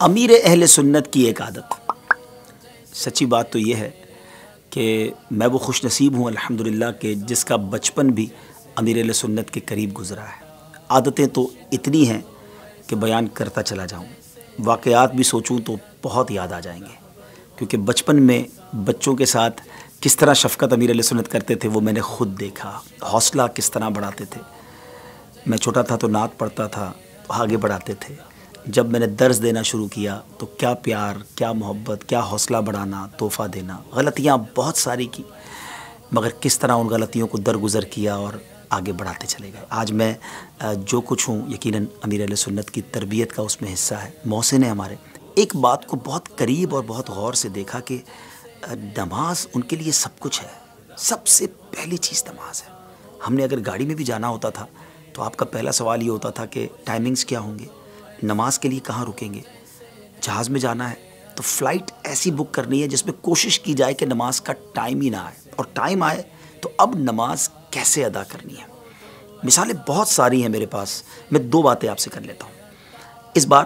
امیر اہل سنت کی ایک عادت. سچی بات تو یہ ہے کہ میں وہ خوش نصیب ہوں الحمدللہ کہ جس کا بچپن بھی امیر اہل سنت کے قریب گزرا ہے. عادتیں تو اتنی ہیں کہ بیان کرتا چلا جاؤں. واقعات بھی سوچوں تو بہت یاد آ جائیں گے، کیونکہ بچپن میں بچوں کے ساتھ کس طرح شفقت امیر اہل سنت کرتے تھے وہ میں نے خود دیکھا. حوصلہ کس طرح بڑھاتے تھے. میں چھوٹا تھا تو نعت پڑھتا تھا تو آگے بڑھاتے تھے. جب میں نے درس دینا شروع کیا تو کیا پیار، کیا محبت، کیا حوصلہ بڑھانا، تحفہ دینا. غلطیاں بہت ساری کی، مگر کس طرح ان غلطیوں کو درگزر کیا اور آگے بڑھاتے چلے گئے. آج میں جو کچھ ہوں یقیناً امیر اہل سنت کی تربیت کا اس میں حصہ ہے. محسن ہیں ہمارے. ایک بات کو بہت قریب اور بہت غور سے دیکھا کہ نماز ان کے لیے سب کچھ ہے. سب سے پہلی چیز نماز ہے. ہم نے اگر گاڑی میں بھی جانا ہوتا تھا تو آپ کا پہلا سوال یہ ہوتا تھا کہ ٹائمنگز کیا ہوں گے، نماز کے لیے کہاں رکیں گے. جہاز میں جانا ہے تو فلائٹ ایسی بک کرنی ہے جس میں کوشش کی جائے کہ نماز کا ٹائم ہی نہ آئے، اور ٹائم آئے تو اب نماز کیسے ادا کرنی ہے. مثالیں بہت ساری ہیں میرے پاس. میں دو باتیں آپ سے کر لیتا ہوں. اس بار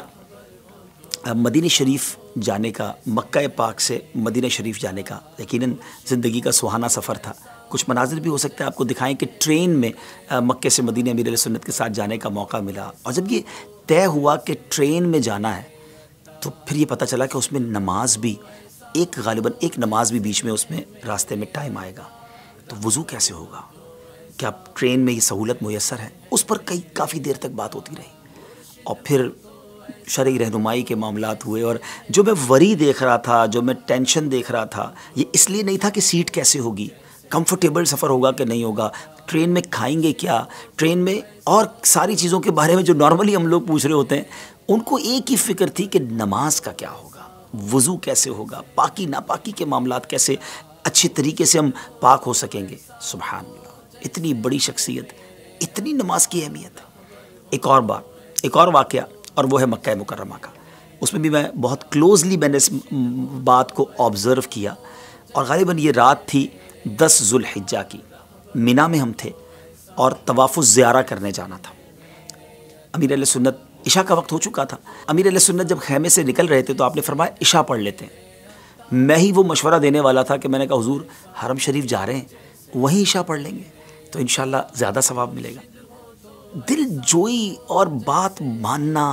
مدینہ شریف جانے کا، مکہ پاک سے مدینہ شریف جانے کا یقیناً زندگی کا سہانا سفر تھا. کچھ مناظر بھی ہو سکتا ہے آپ کو دکھائیں کہ ٹرین میں مکے سے مدینہ امیر اہل سنت کے ساتھ جانے کا موقع ملا. اور جب یہ طے ہوا کہ ٹرین میں جانا ہے تو پھر یہ پتہ چلا کہ اس میں نماز بھی غالباً ایک نماز بھی بیچ میں اس میں راستے میں ٹائم آئے گا. تو وضو کیسے ہوگا؟ کیا ٹرین میں یہ سہولت میسر ہے؟ اس پر کافی دیر تک بات ہوتی رہی. اور پھر شرعی رہنمائی کے معاملات ہوئے. اور جو میں وری دیکھ رہا تھا، جو میں ٹینشن دیکھ رہا تھا، یہ اس لیے نہیں تھا کہ سیٹ کیسے ہوگی، کمفرٹیبل سفر ہوگا کہ نہیں ہوگا، ٹرین میں کھائیں گے کیا، ٹرین میں اور ساری چیزوں کے بارے میں جو نارملی ہم لوگ پوچھ رہے ہوتے ہیں. ان کو ایک ہی فکر تھی کہ نماز کا کیا ہوگا، وضو کیسے ہوگا، پاکی ناپاکی کے معاملات کیسے اچھے طریقے سے ہم پاک ہو سکیں گے. سبحان اللہ، اتنی بڑی شخصیت، اتنی نماز کی اہمیت. ایک اور واقعہ، اور وہ ہے مکہ مکرمہ کا. اس میں بھی میں بہت کلوزلی میں نے اس بات کو آبزرو کیا. اور غالباً یہ رات تھی 10 ذو الحجہ کی. مینا میں ہم تھے اور طواف الزیارہ کرنے جانا تھا. امیر اہل سنت، عشاء کا وقت ہو چکا تھا. امیر اہل سنت جب خیمے سے نکل رہے تھے تو آپ نے فرمایا عشاء پڑھ لیتے ہیں. میں ہی وہ مشورہ دینے والا تھا کہ میں نے کہا حضور حرم شریف جا رہے ہیں، وہیں عشاء پڑھ لیں گے تو انشاءاللہ زیادہ ثواب ملے گا. دل جوئی اور بات ماننا،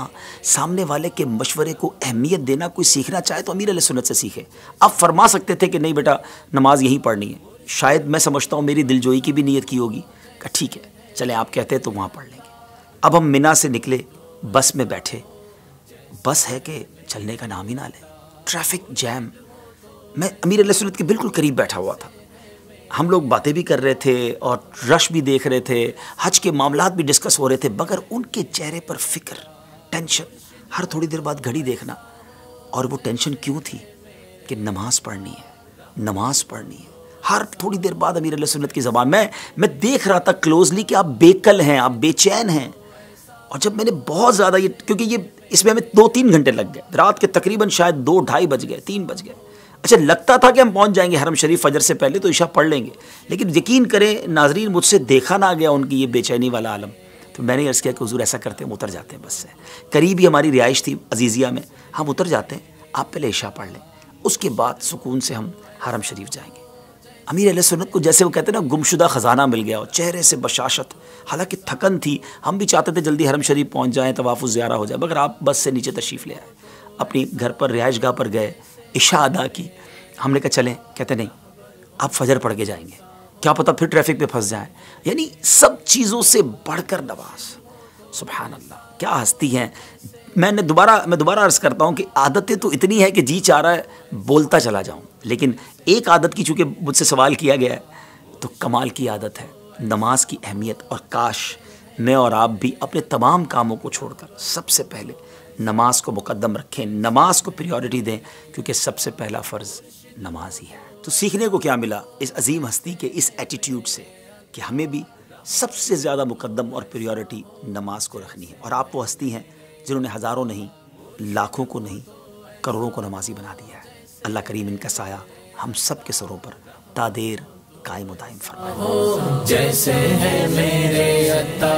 سامنے والے کے مشورے کو اہمیت دینا. کوئی سیکھنا چاہے تو امیر اہل سنت سے سیکھے. آپ فرما سکتے تھے کہ نہیں بیٹا نماز یہیں پڑھنی ہے. شاید میں سمجھتا ہوں میری دل جوئی کی بھی نیت کی ہوگی کہ ٹھیک ہے چلیں آپ کہتے ہیں تو وہاں پڑھ لیں گے. اب ہم مینا سے نکلے، بس میں بیٹھے. بس ہے کہ چلنے کا نام ہی نہ لے. Traffic jam. میں امیر اہل سنت کے بالکل قریب بیٹھا ہوا تھا. ہم لوگ باتیں بھی کر رہے تھے اور رش بھی دیکھ رہے تھے، حج کے معاملات بھی ڈسکس ہو رہے تھے، مگر ان کے چہرے پر فکر، ٹینشن. ہر تھوڑی دیر بعد گھڑی دیکھنا. اور وہ ٹینشن کیوں تھی کہ نماز پڑھنی ہے، نماز پڑھنی ہے. ہر تھوڑی دیر بعد امیر اہل سنت کی زبان میں دیکھ رہا تھا کلوزلی کہ آپ بے کل ہیں، آپ بے چین ہیں. اور جب میں نے بہت زیادہ کیونکہ اس میں ہمیں 2-3 گھنٹے لگ گئے، رات کے تقریباً شاید 2-2:30 بج گئے، 3 بج گئے. اچھا لگتا تھا کہ ہم پہنچ جائیں گے حرم شریف فجر سے پہلے تو عشاء پڑھ لیں گے، لیکن یقین کریں ناظرین مجھ سے دیکھا نہ گیا ان کی یہ بے چینی والا عالم. تو میں نے عرض کیا کہ حضور ایسا کرتے ہیں ہم اتر جاتے ہیں بس سے. قریب ہی ہماری رہائش تھی عزیزیہ میں، ہم اتر جاتے ہیں، آپ پہلے عشاء پڑھ لیں، اس کے بعد سکون سے ہم حرم شریف جائیں گے. امیر اہل سنت کو جیسے وہ کہتے ہیں نا گمشدہ خزانہ مل گیا، اور چہرے سے بشاشت. حالانکہ تھکن تھی، ہم بھی چاہتے تھے جلدی حرم شریف پہنچ جائیں، طواف الزیارہ ہو جائے، مگر آپ بس سے نیچے تشریف لے آئے، اپنی گھر پر رہائش گاہ پر گئے، عشاء ادا کی. ہم نے کہا چلیں، کہتے نہیں آپ فجر پڑھ کے جائیں گے، کیا پتہ پھر ٹریفک پہ پھنس جائیں. یعنی سب چیزوں سے بڑھ کر نماز. سبحان اللہ، کیا ہستی ہیں. میں دوبارہ عرض کرتا ہوں کہ عادتیں تو اتنی ہے کہ جی چاہ رہا ہے بولتا چلا جاؤں، لیکن ایک عادت کی چونکہ مجھ سے سوال کیا گیا ہے تو کمال کی عادت ہے نماز کی اہمیت. اور کاش میں اور آپ بھی اپنے تمام کاموں کو چھوڑ کر سب سے پہلے نماز کو مقدم رکھیں، نماز کو پریورٹی دیں، کیونکہ سب سے پہلا فرض نماز ہی ہے. تو سیکھنے کو کیا ملا اس عظیم ہستی کے اس ایٹیٹیوڈ سے کہ ہمیں بھی سب سے زیادہ مقدم اور پریورٹی نماز کو رکھنی ہے. اور آپ وہ ہستی ہیں جنہوں نے ہزاروں نہیں، لاکھوں کو نہیں، کروڑوں کو نمازی بنا دیا ہے. اللہ کریم ان کا سایہ ہم سب کے سروں پر تا دیر قائم و دائم فرمائے. جیسے ہے میرے عطا